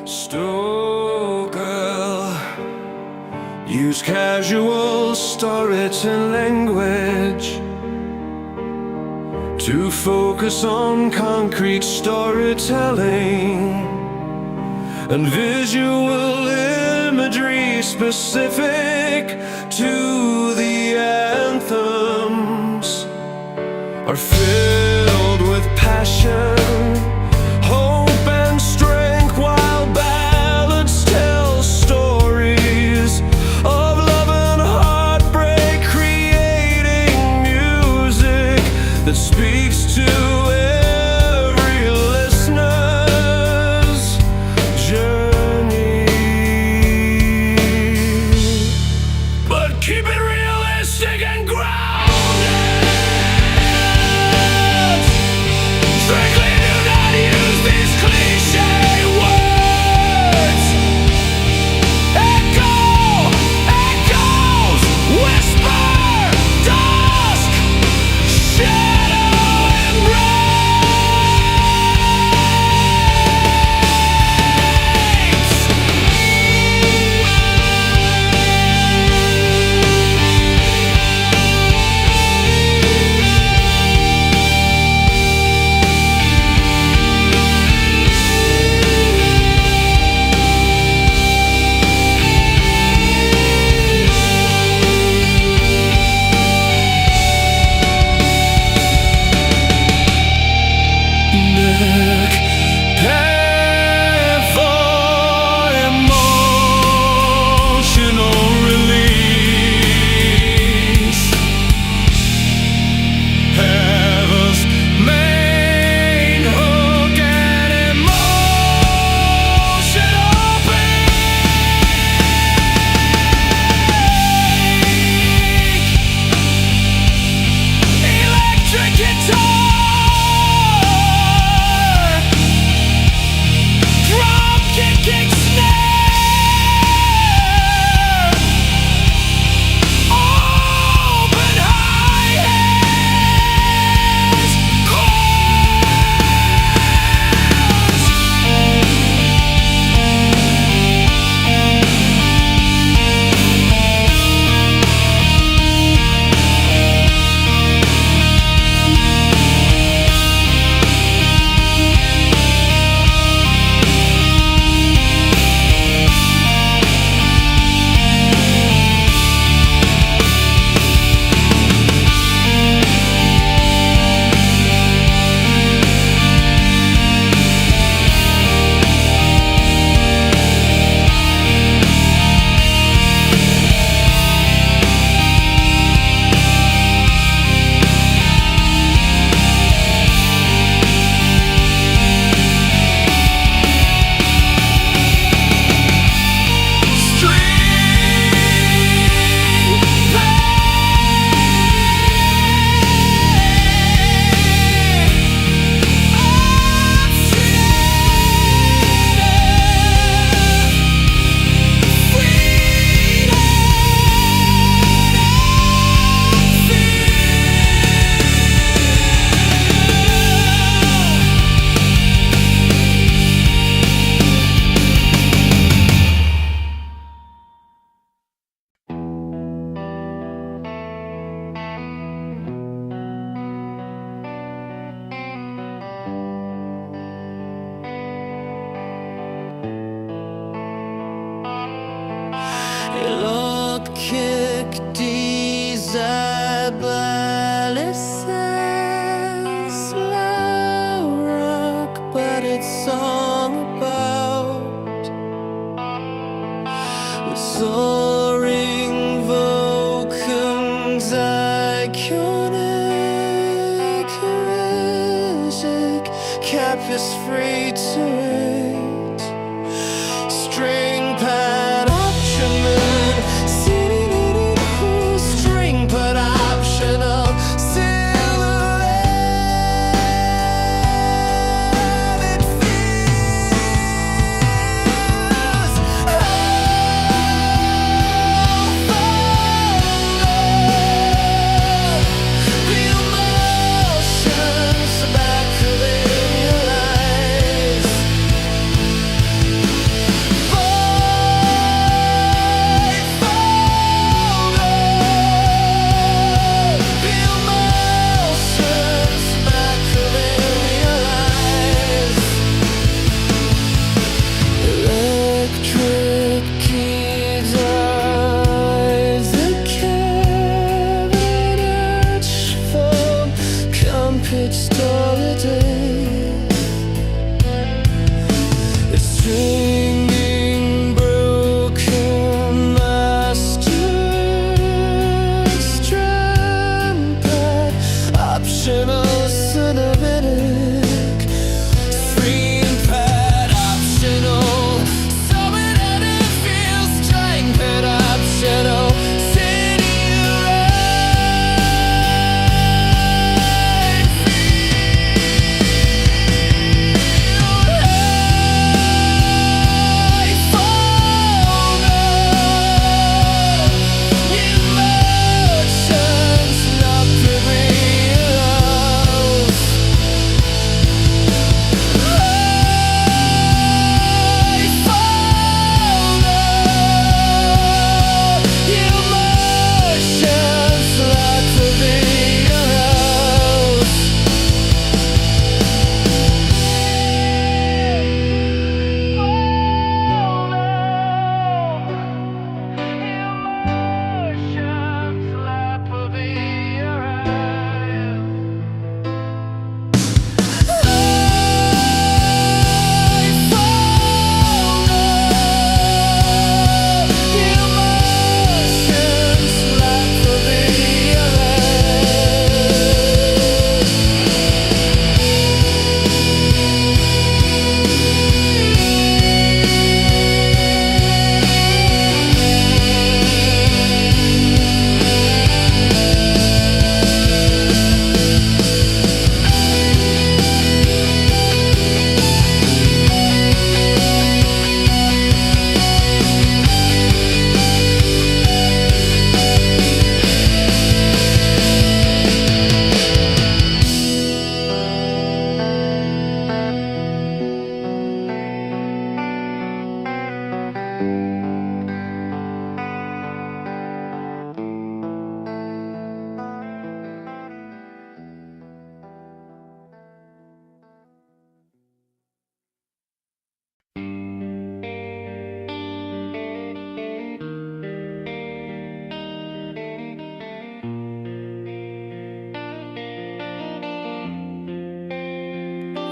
Stoker use casual storytelling language to focus on concrete storytelling and visual imagery specific to the anthems are filled with passion, hope and strength, while ballads tell stories of love and heartbreak, creating music that speaks to every listener's journey. But keep it realistic and grounded. Strictly do not use these cliché words. Echo, echoes, whisper, dusk, shadow kick desire slow rock, but it's all about with soaring vocals, iconic music, cap is free to rate, string pad optional. pitched all the day. It's stringing broken masters, trumpet, optional cinematic, screen pad optional, summon and it feels string pad optional.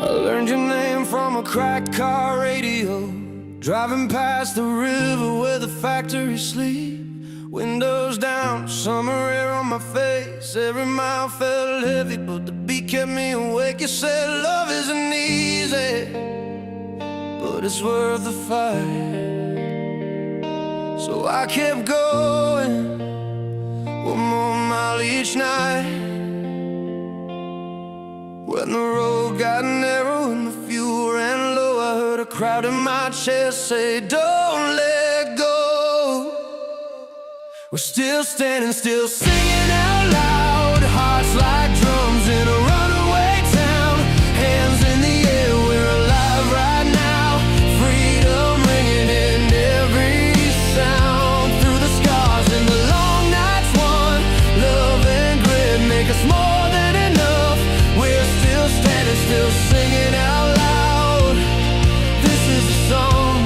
I learned your name from a cracked car radio, driving past the river where the factories sleep. Windows down, summer air on my face. Every mile felt heavy, but the beat kept me awake. You said love isn't easy, but it's worth the fight. So I kept going, one more mile each night. When the road got narrow and the fuel ran low, I heard a crowd in my chest say, don't let go. We're still standing, still singing out loud, hearts like drums in a runaway town. Hands in the air, we're alive right now. Freedom ringing in every sound. Through the scars and the long nights won, love and grit make us more than enough. We're still standing, still singing out loud. This is a song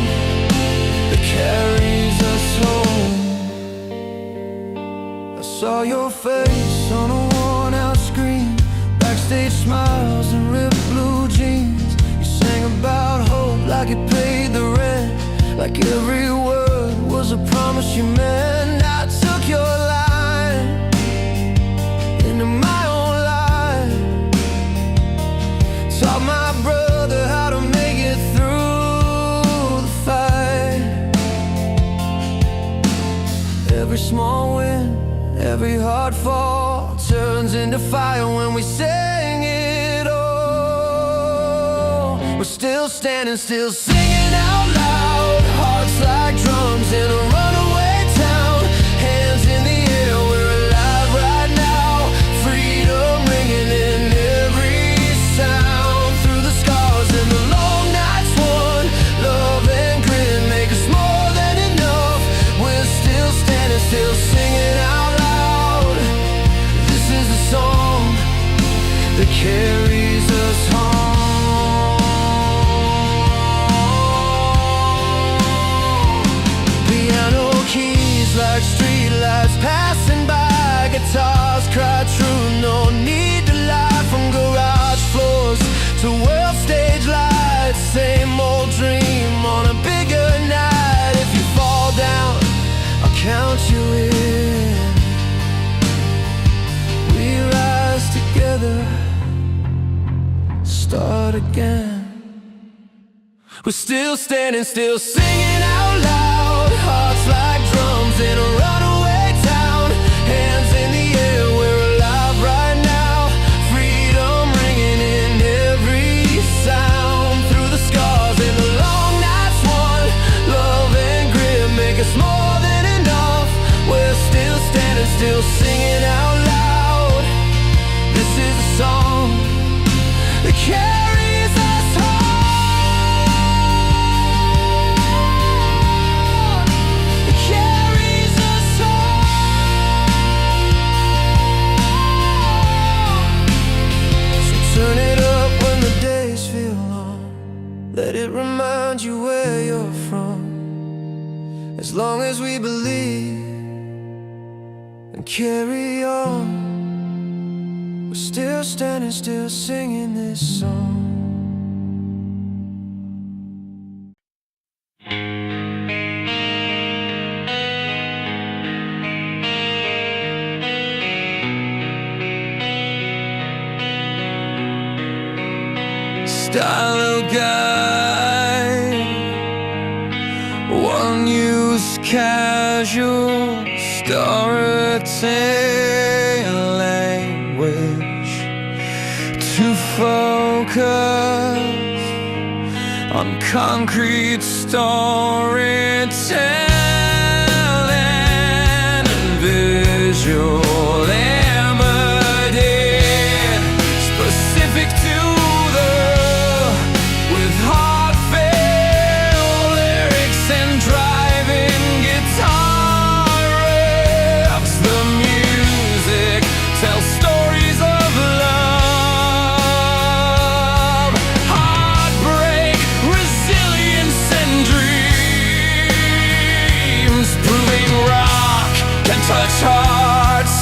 that carries us home. I saw your face on a worn-out screen, backstage smiles and ripped blue jeans. You sang about hope like it paid the rent, like every word was a promise you meant. I took your line into my own life, taught my brother how to make it through the fight. Every small win, every hard fall turns into fire when we sing it all. We're still standing, still singing out loud, hearts like drums in a runaway town. Hands in the air, we're alive right now. Freedom ringing in every sound. Through the scars and the long nights won, love and grit make us more than enough. We're still standing, still singing out loud. This is a song that carries us home. Piano keys like streetlights passing by, guitars cry true, no need to lie from garage. start again. We're still standing, still singing out loud. Hearts like drums in a runaway town. Hands in the air, we're alive right now. Freedom ringing in every sound. Through the scars and the long nights won. Love and grit make us more than enough. We're still standing, still singing out loud. This is a song that carries us home. It carries us home. So turn it up when the days feel long. Let it remind you where you're from. As long as we believe and carry on, we're still standing, still singing this song. Style of guide, one use casual, storytelling language to focus on concrete storytelling and visual embodied, specific to the with heartfelt lyrics and driving guitar riffs. The music tells stories of love, heartbreak, resilience and dreams, proving rock can touch hearts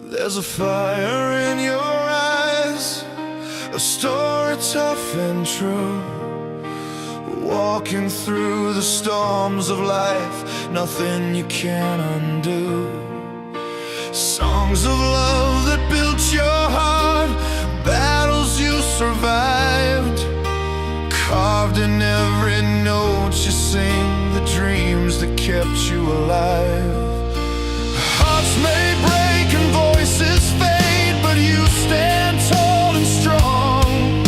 There's a fire in your eyes, a story tough and true. Walking through the storms of life, nothing you can undo. Songs of love that built your heart, battles you survived, carved in every note you sing, the dreams that kept you alive. Hearts may break and voices fade, but you stand tall and strong.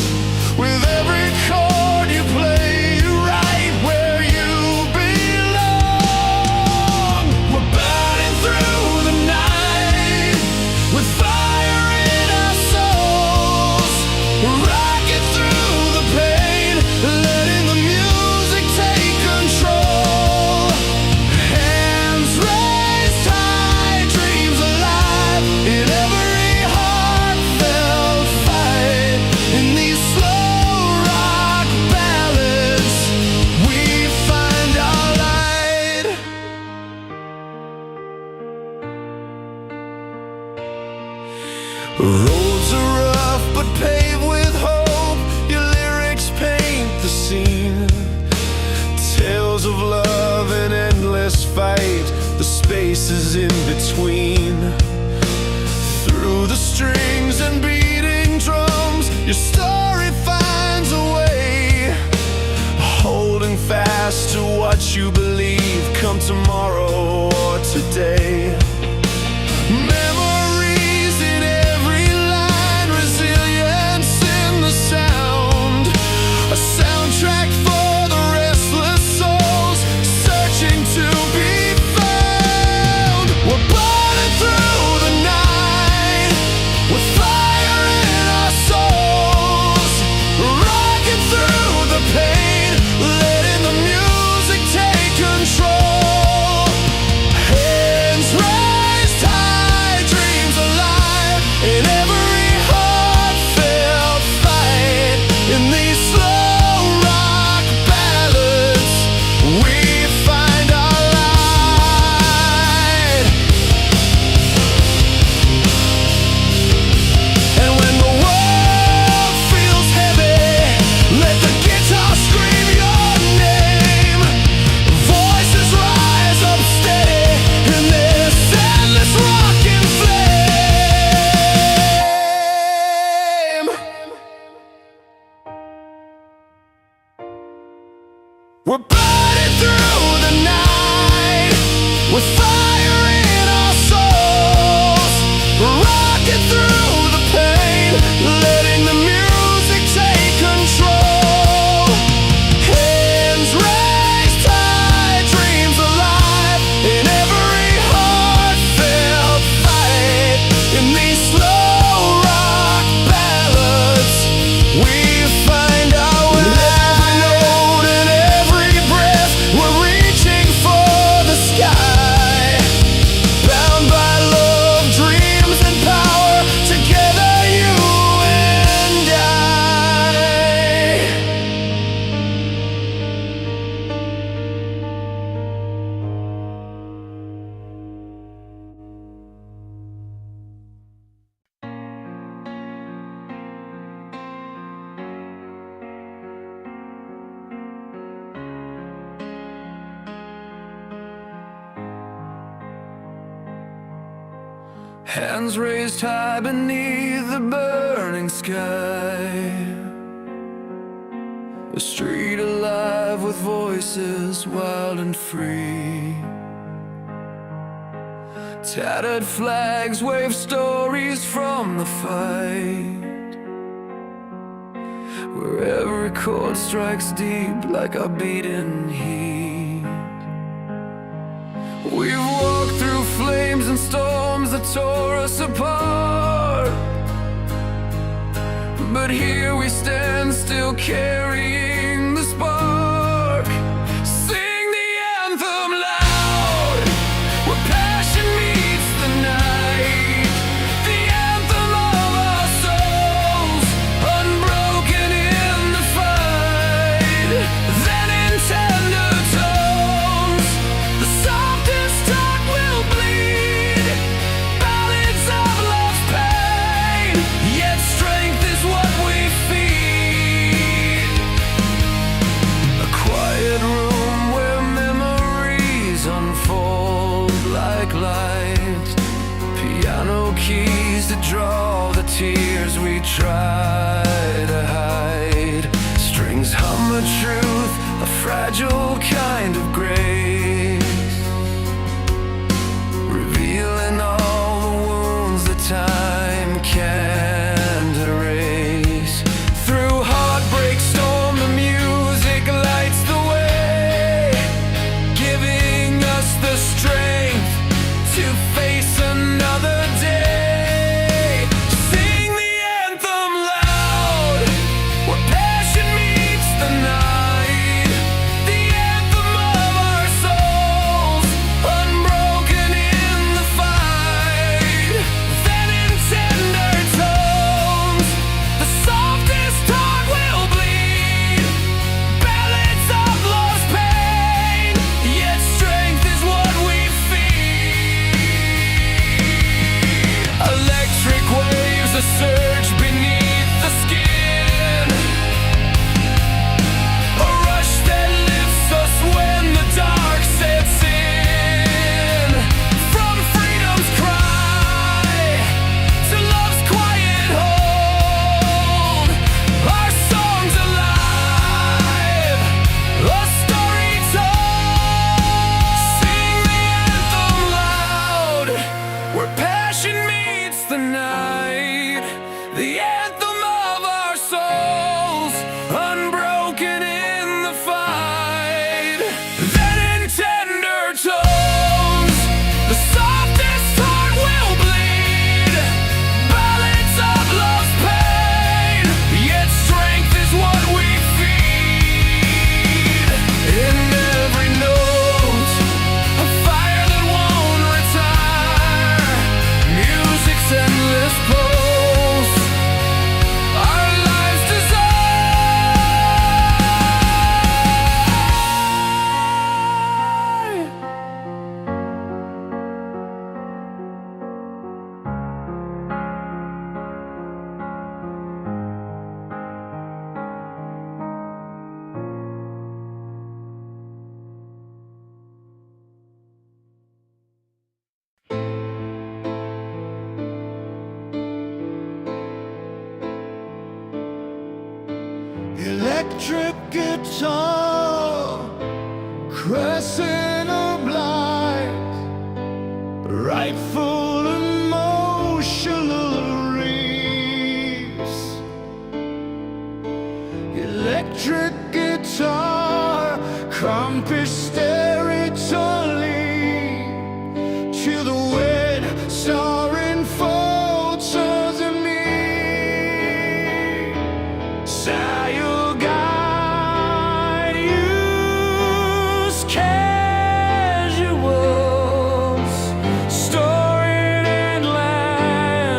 With every chord you play, you're right where you belong. We're burning through the night with fire in our souls, rocking through the pain, letting the music take control. Hands raised high, dreams alive in every heartfelt fight. In these slow rock ballads, we find our light. Roads are rough but paved with hope. Your lyrics paint the scene. Tales of love and endless fight, the spaces in between. Through the strings and beating drums, your story finds a way. Holding fast to what you believe, come tomorrow or today. Memories in every line, resilience in the sound. A soundtrack for the restless souls searching to be found. We're burning through the night with fire in our souls, rocking through the pain, letting the music take control. Hands raised high, dreams alive in every heartfelt fight. In these slow rock ballads, we find our light. And when the world feels heavy, let the guitar scream your name. Voices rise up steady in this endless rocking flame. We're burning through the night with fire in our souls, rocking through the pain, letting the music take control. Hands raised high, dreams alive in every heartfelt fight. In these slow rock ballads, we find our way. Every note and every breath, we're reaching for the sky. Bound by love, dreams and power, together you and I. Hands raised high beneath the burning sky. A street alive with voices wild and free. Tattered flags wave stories from the fight, where every chord strikes deep like a beating heat. We've walked through flames and storms that tore us apart, but here we stand still carrying the spark. Sing the anthem loud, where passion meets the night. The anthem of our souls, unbroken in the fight. Then in tender tones, the softest heart will bleed. Ballads of Piano keys to draw the tears we try to hide. Strings hum a truth, a fragile kind of grace, revealing all the wounds that time can't erase. Through heartbreak storm, the music lights the way, giving us the strength to face another day. Sing the anthem loud, where passion meets the night. The anthem of our souls, unbroken in the fight. Then in tender tones, the softest heart will bleed. Ballads of lost pain, yet strength is what we feed. Electric waves, a surge beneath the skin, a rush that lifts us when the dark sets in. From freedom's cry to love's quiet hold, our song's alive, a story told. Sing the anthem loud, where passion meets the night. The anthem of our souls, unbroken in the fight. Then in tender tones, the softest heart will bleed. Ballads of love's pain, yet strength is what we feed. In every note, a fire that won't retire. Music's endless pulse, our lives desire. Electric guitar, crescent of light, rightful emotional reefs. Electric guitar, compass territory, to the wet starring photos of me. I'll guide, use casuals, stored in land.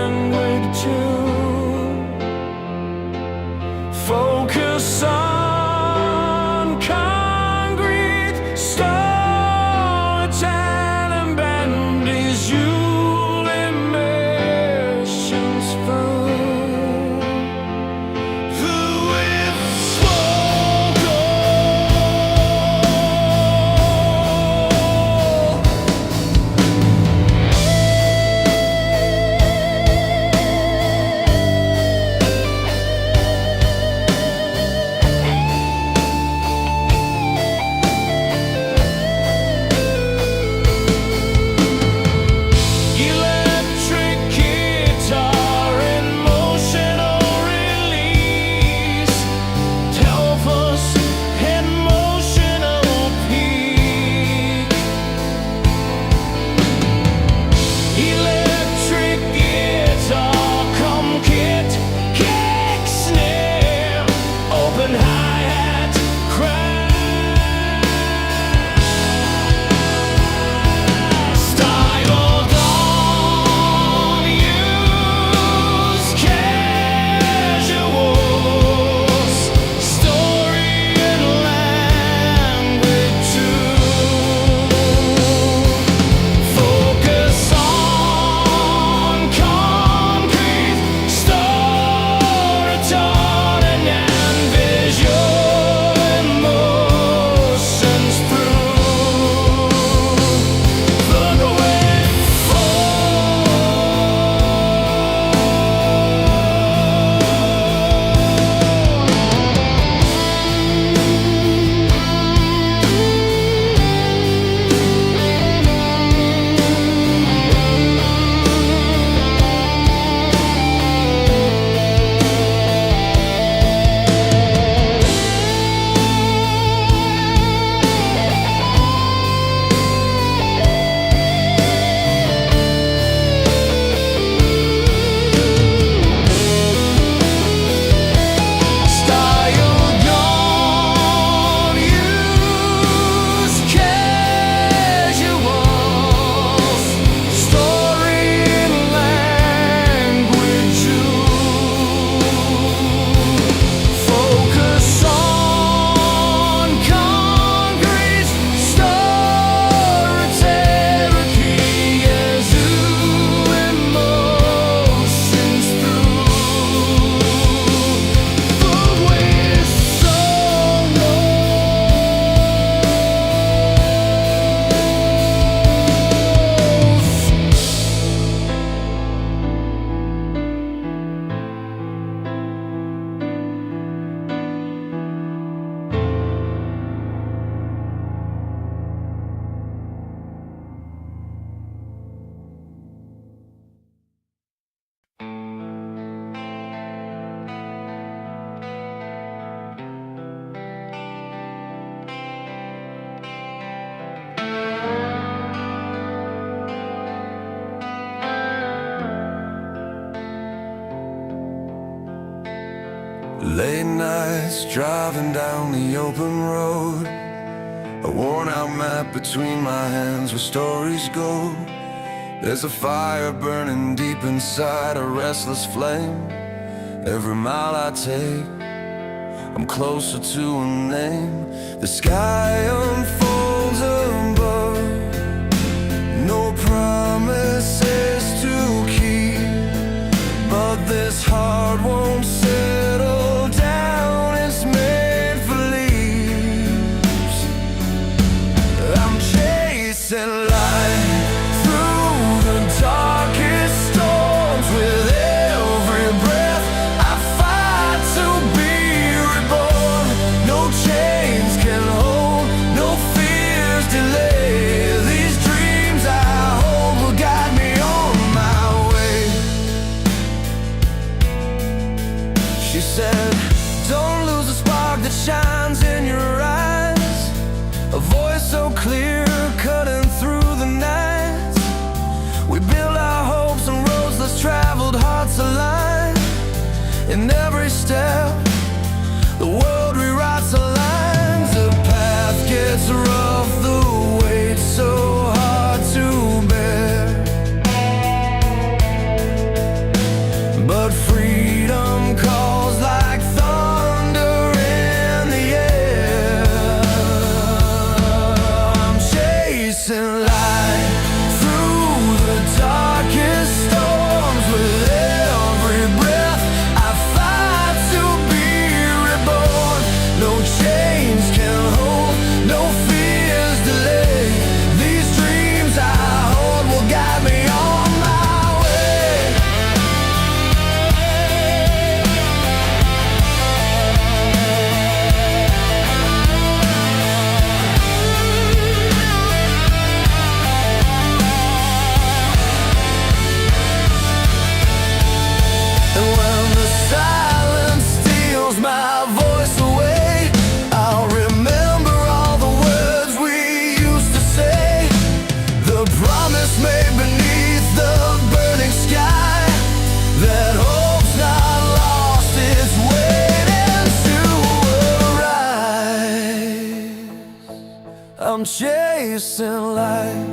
Late nights driving down the open road, a worn-out map between my hands where stories go. There's a fire burning deep inside, a restless flame. Every mile I take, I'm closer to a name. The sky unfolds above, no promises to keep, but this heart won't settle down. It's made for leaves. I'm chasing light through the darkest storms. With every breath I fight to be reborn. No chains can hold, no fears delay. These dreams I hold will guide me on my way. She said, don't lose the spark that shines in your eyes. A voice so clear, cutting through the night. We build our hopes on roads less traveled, hearts aligned. In every step, the world rewrites the lines. The path gets rough, the weight so hard to bear, but freedom calls like thunder in the air. I'm chasing light through the darkest storms. With every breath I fight to be reborn. No chains can hold, no fears delay. These dreams I hold will guide me on my way. And when the silence steals my voice away, I'll remember all the words we used to say. The promise made beneath the burning sky, that hope's not lost, it's waiting to arise. I'm chasing light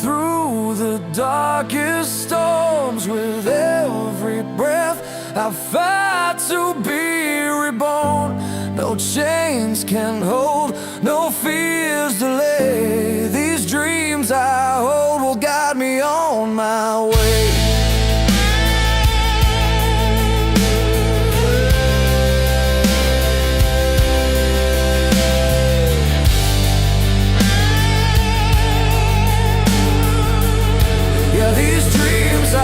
through the darkest storms. With every breath I fight to be reborn. No chains can hold, no fears delay. These dreams I hold will guide me on my way. Yeah, these dreams I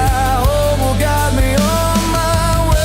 hold will guide me on my way.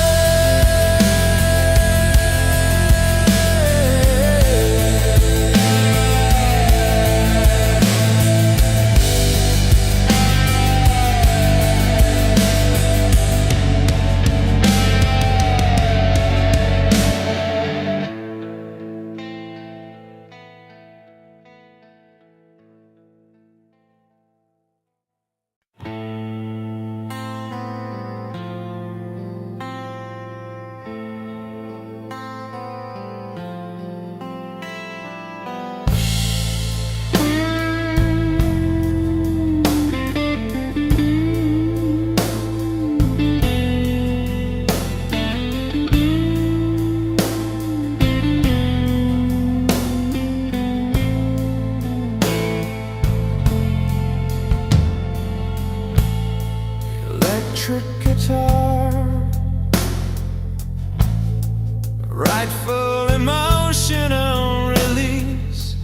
Electric guitar, rightful emotional release.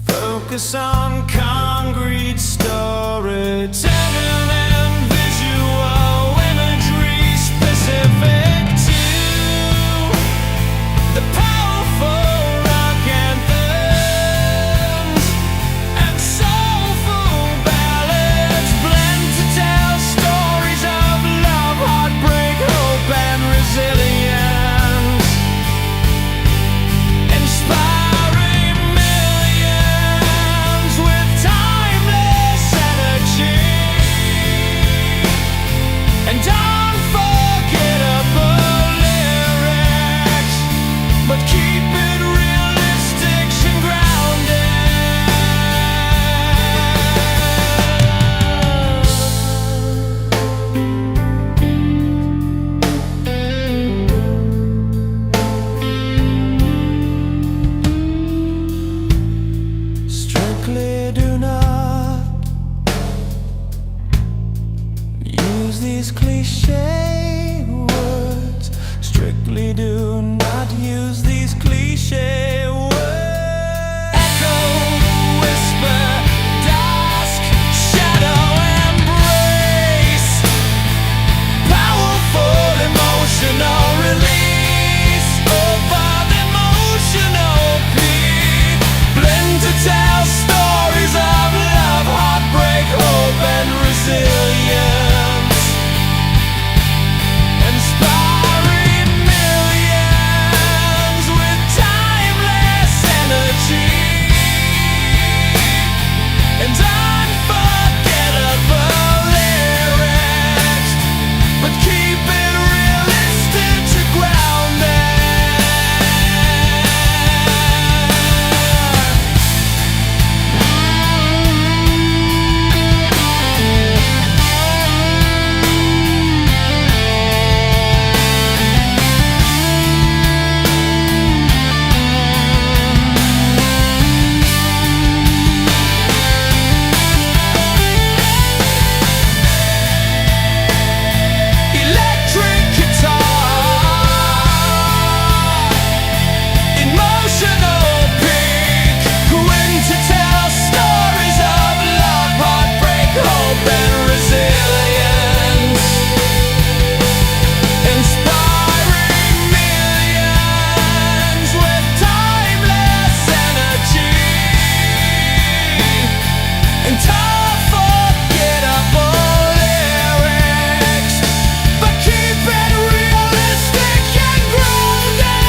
Focus on concrete storytelling and visual imagery specific to the powerful rock anthems and soulful ballads blend to tell stories of love, heartbreak, hope, and resilience, inspiring millions with timeless energy. use these cliche words. Strictly do not use these cliche words. Echo, whisper, dusk, shadow, embrace. Powerful emotional release. Over emotional peak. Blend to tell stories of love, heartbreak, hope, and resilience. Inspiring millions with timeless energy and unforgettable lyrics, but keep it realistic to ground it. Electric guitar, emotional peak. When to tell stories of love, heartbreak, hope, and resilience. Inspiring millions with timeless energy and unforgettable lyrics, but keep it realistic and grounded.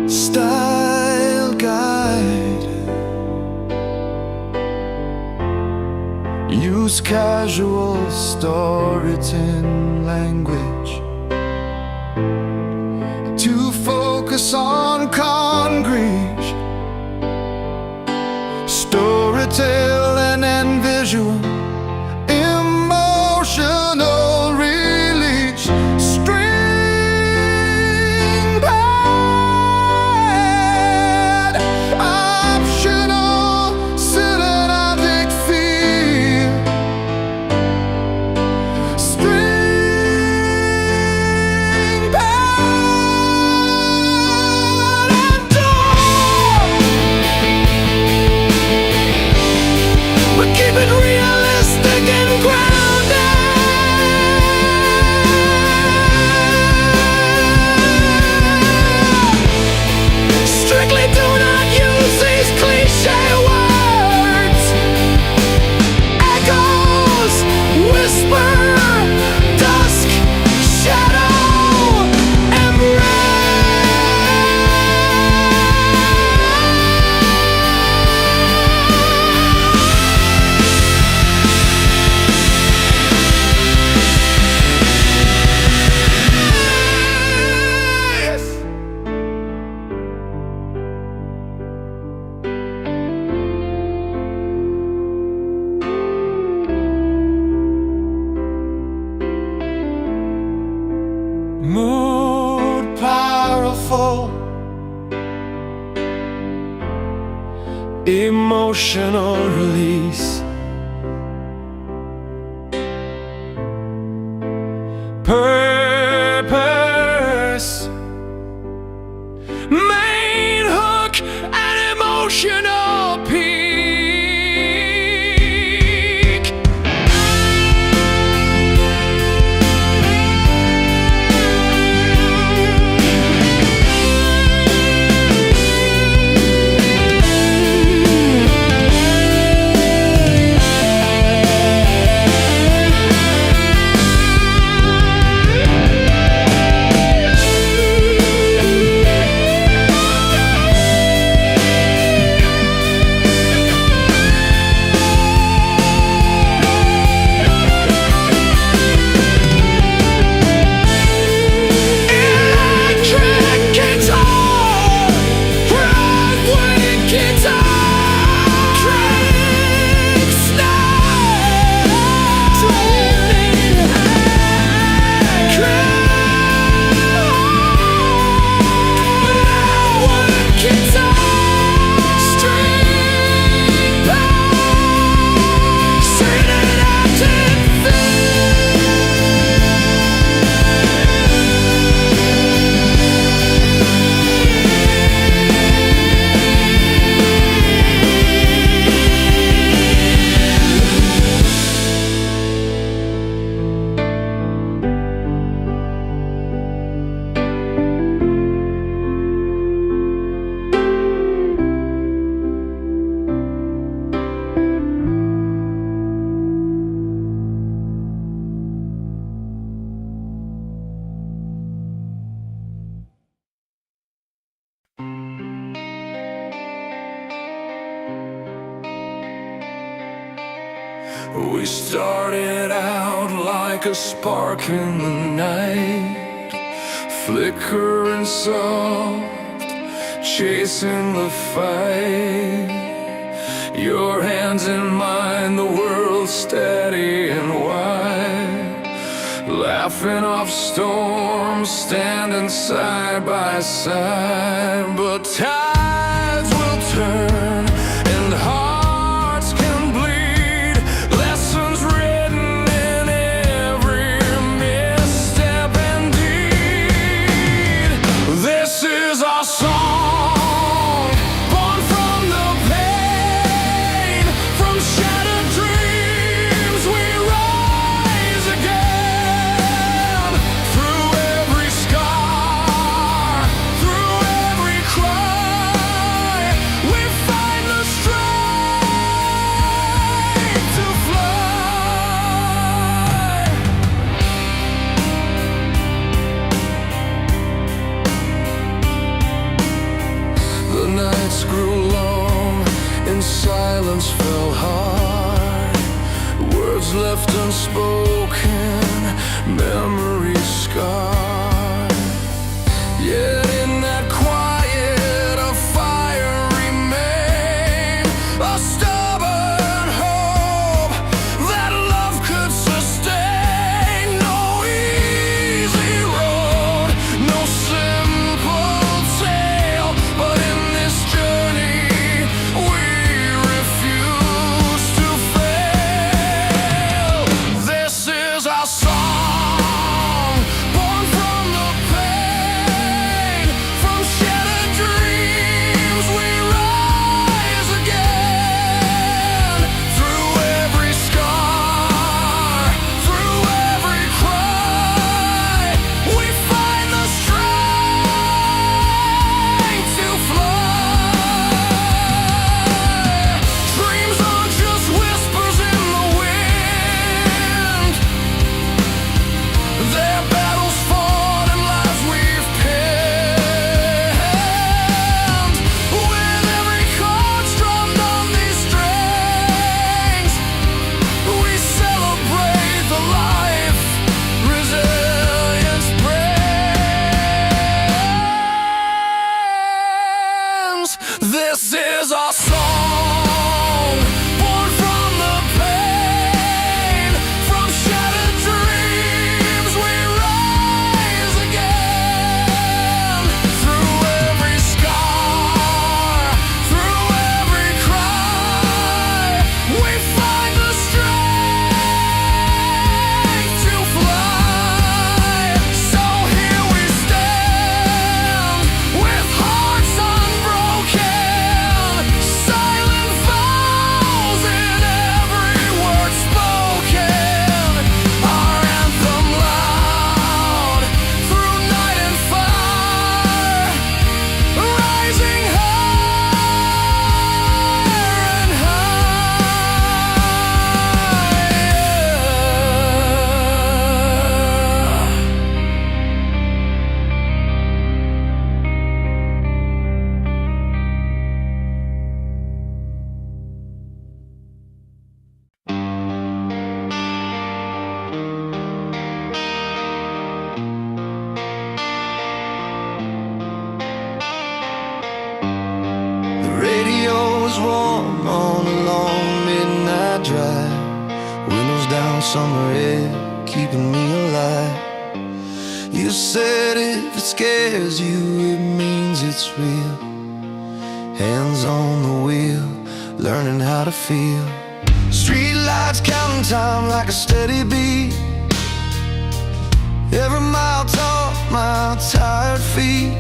Style guide. Use casual storytelling language to focus on concrete. Storytelling and visual, emotional release. String pad, optional cinematic feel. String pad and door. But keep it realistic and grounded. Strictly do not use these cliche words. Echoes, whisper, dusk, shadow, embrace. Mood powerful, emotional release. Purpose, main hook, and emotional peak. We started out like a spark in the night, flickering soft, chasing the fight. Your hands in mine, the world steady and wide, laughing off storms, standing side by side. But tides will turn and hearts can bleed, lessons written in every misstep and deed. This is our song, born from the pain, from shattered dreams we rise again. Through every scar, through every cry, we find the strength to fly. The nights grew long and silence fell hard, words left unspoken, memories scarred. Yet in that quiet a fire remained, a stubborn hope that love could sustain. No easy road, no simple tale, but in this journey we refuse to fail. This is our song, born from the pain, from shattered dreams we rise again. Through every scar, through every cry, we find the strength to fly. Dreams aren't just whispers in the wind, they're battles fought and lives we've penned. With every chord strummed on these strings, we celebrate the life resilience brings. This is our song, born from the pain, from shattered dreams we rise again. Through every scar, through every cry, we find the strength to fly. So here we stand, with hearts unbroken, silent vows in every word spoken. Our anthem loud through night and fire, rising higher and higher. The radio was warm on a long midnight drive, windows down, summer air keeping me alive. You said if it scares you, it means it's real. Hands on the wheel, learning how to feel. Street lights counting time like a steady beat. Every mile taught my tired feet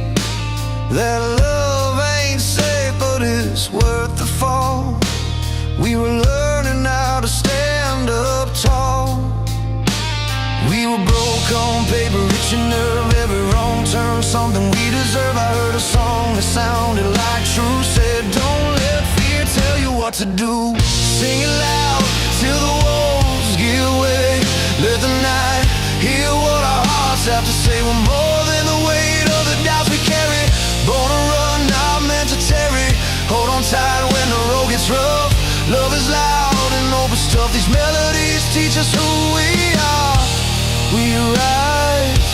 that love ain't safe, but it's worth the fall. We were learning how to stand up tall. We were broke on paper, rich in nerve, every wrong turn something we deserve. I heard a song that sounded like truth, said don't let fear tell you what to do. Sing it loud till the walls give way. Let the night hear what our hearts have to say. We're more than the weight of the doubts we carry. Born to run, not meant to tarry. Hold on tight when the road gets rough. Love is loud and hope is tough. These melodies teach us who we are. We rise,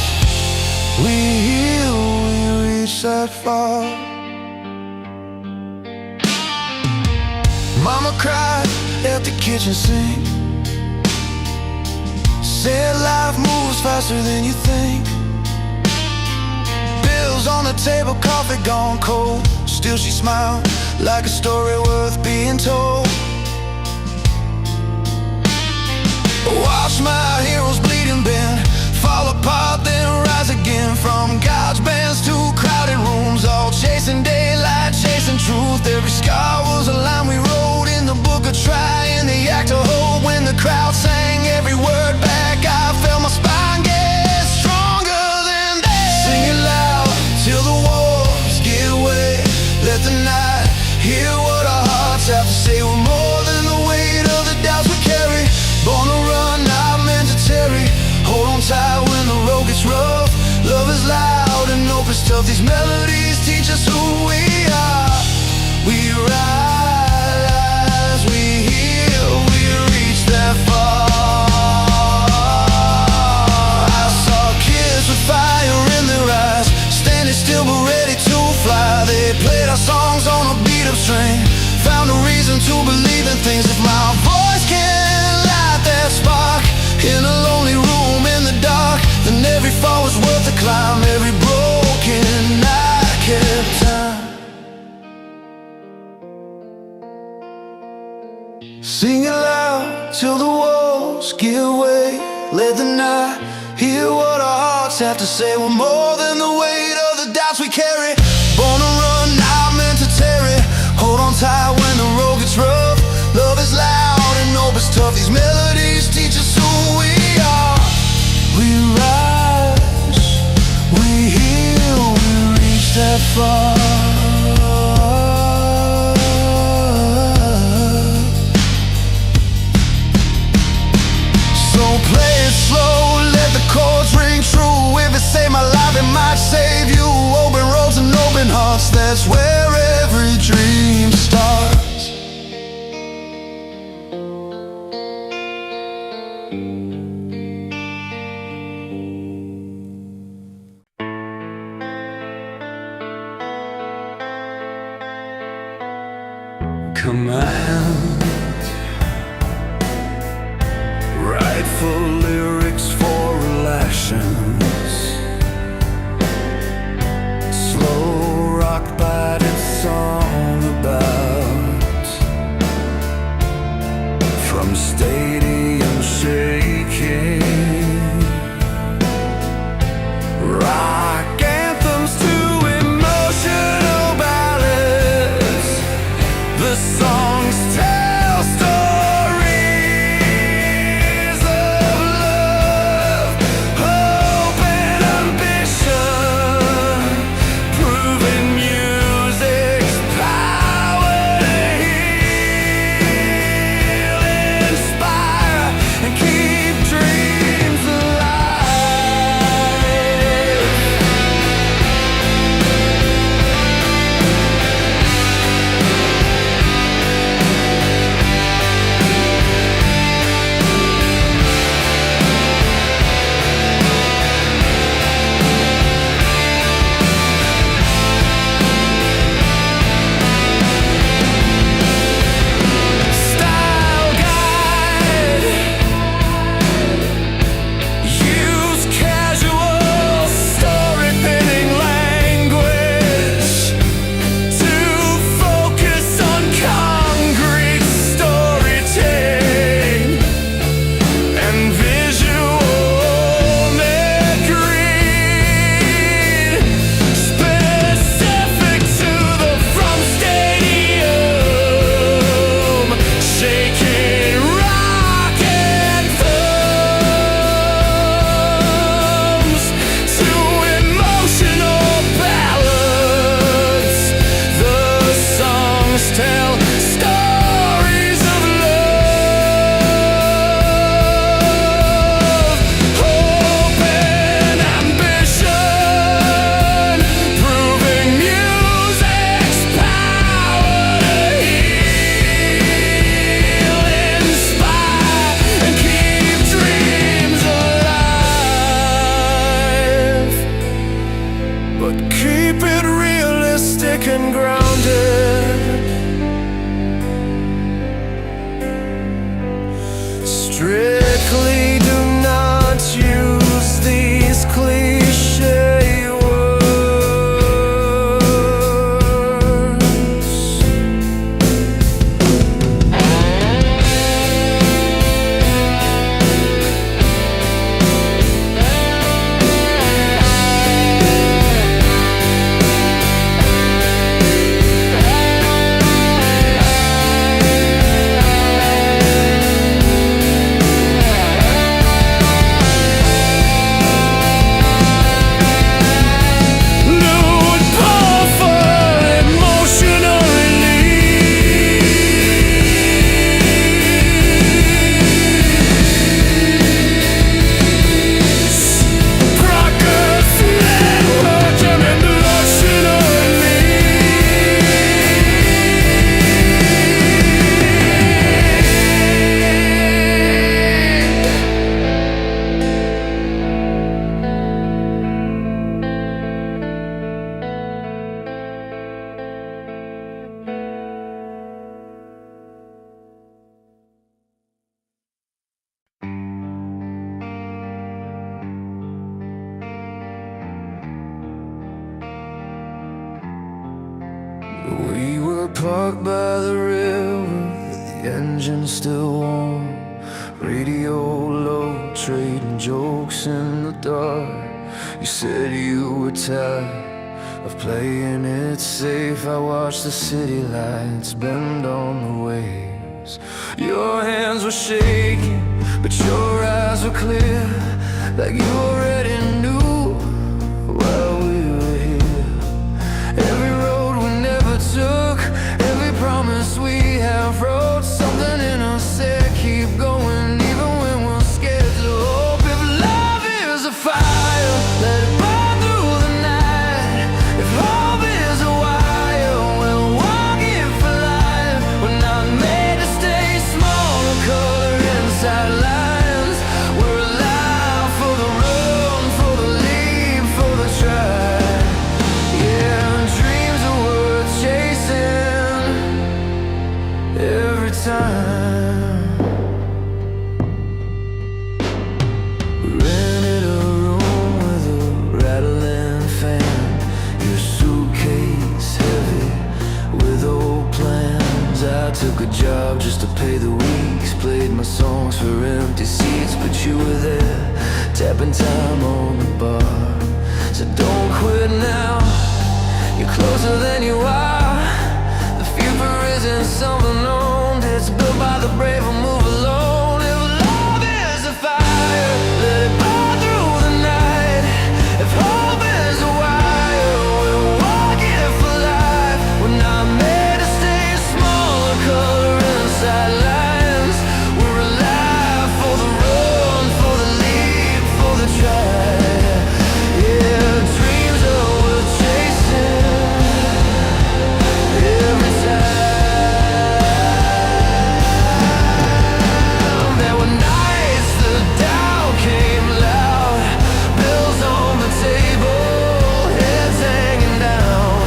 we heal, we reach that far. Mama cried at the kitchen sink, said life moves faster than you think. Bills on the table, coffee gone cold. Still she smiled like a story worth being told. Watch my heroes bleed and bend, fall apart then rise again. From God's bands to crowded rooms, all chasing daylight, chasing truth. Every scar was a line we wrote in the book of trying, the act of hope. When the crowd sang every word back, I felt my spine get stronger than that. Sing it loud till the walls give way. Let the night hear what our hearts have to say. We're more than the weight of the doubts we carry. Born to run, not meant to tarry. Hold on tight when the road gets rough. Love is loud and hope is tough. These melodies teach us who we are. We rise, we heal, we reach that far. I saw kids with fire in their eyes, standing still but ready to fly. They played our songs on a beat up string, found a reason to believe in things. If my voice can light that spark in a lonely room in the dark, then every fall was worth the climb. Every broken night kept time. Sing it loud till the walls give way. Let the night hear what our hearts have to say. We're more than the weight of the doubts we carry. Born to run, not meant to tarry. Hold on tight when the road gets rough. Love is loud and hope is tough. These melodies teach us who we are. We rise, we heal, we reach that far. So play it slow, let the chords ring true. If it saved my life, it might save you. Open roads and open hearts, that's where every dream starts. Command, rightful lyrics for relations. Slow rock bite, it's song about. From stadium shaking, rock anthems to emotional ballads. The songs tell stories of love. Oh, parked by the river, with the engine still warm, radio low, trading jokes in the dark. You said you were tired of playing it safe. I watched the city lights bend on the waves. Your hands were shaking, but your eyes were clear, like you already knew while we were here. Every road we never took, every promise we have wrote, something in us said keep going even when we're scared to hope. If love is a fire, let it burn through the night. If hope is a wire, we'll walk it for life. We're not made to stay small or color inside lines. We're alive for the run, for the leap, for the try. Yeah, dreams are worth chasing every time. We rented a room with a rattling fan, your suitcase heavy with old plans. I took a job just to pay the weeks, played my songs for empty seats, but you were there, tapping time on the bar. So don't quit now, you're closer than you are. The future isn't something owned, it's built by the brave who move alone. If love is a fire, let it burn through the night. If hope is a wire, we'll walk it for life. We're not made to stay small or color inside lines. We're alive for the run, for the leap, for the try. Yeah, dreams are worth chasing every time. There were nights the doubt came loud, bills on the table, heads hanging down.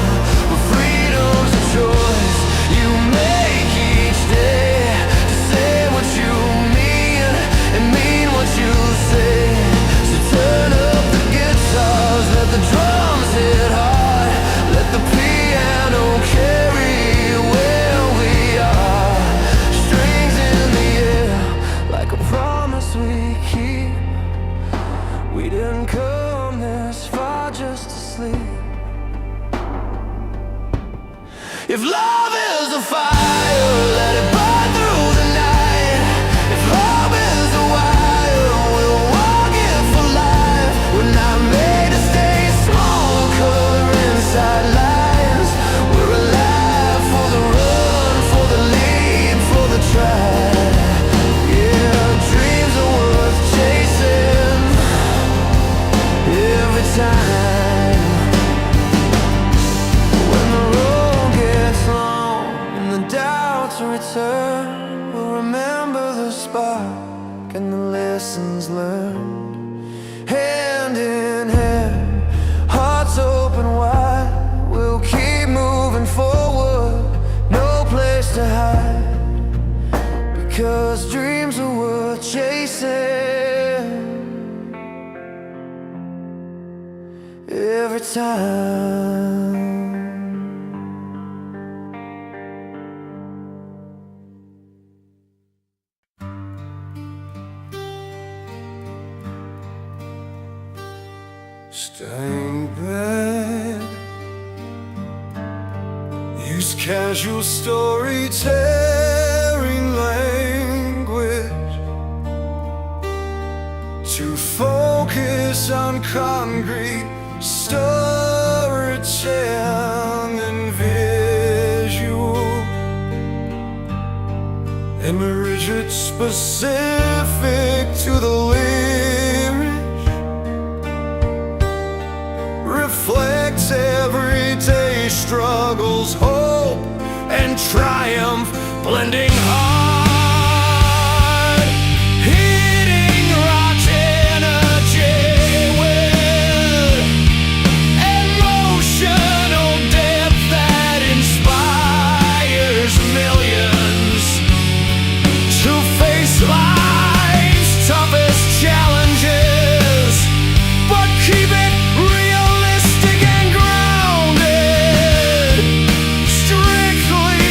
But freedom's a choice you make each day, to say what you mean and mean what you say. So turn up the guitars, let the drums hit hard, let the piano carry where we are. Strings in the air, like a promise we keep. We didn't come this far just to sleep. If love is a fire, let it burn through the night. If hope is a wire, we'll walk it for life. We're not made to stay small or color inside lines. We're alive for the run, for the leap, for the try. Yeah, dreams are worth chasing every time. When the road gets long and the doubts return, we'll remember the spark and the lessons learned. Hand in hand, hearts open wide, we'll keep moving forward, no place to hide. Because dreams are worth chasing every time. Staying bed, use casual storytelling language to focus on concrete storytelling and visual imagery specific to the lyrics, reflects everyday struggles, hope and triumph, blending hard, hitting rocks energy with emotional depth that inspires millions to face life's toughest challenges, but keep it realistic and grounded, strictly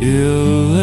electric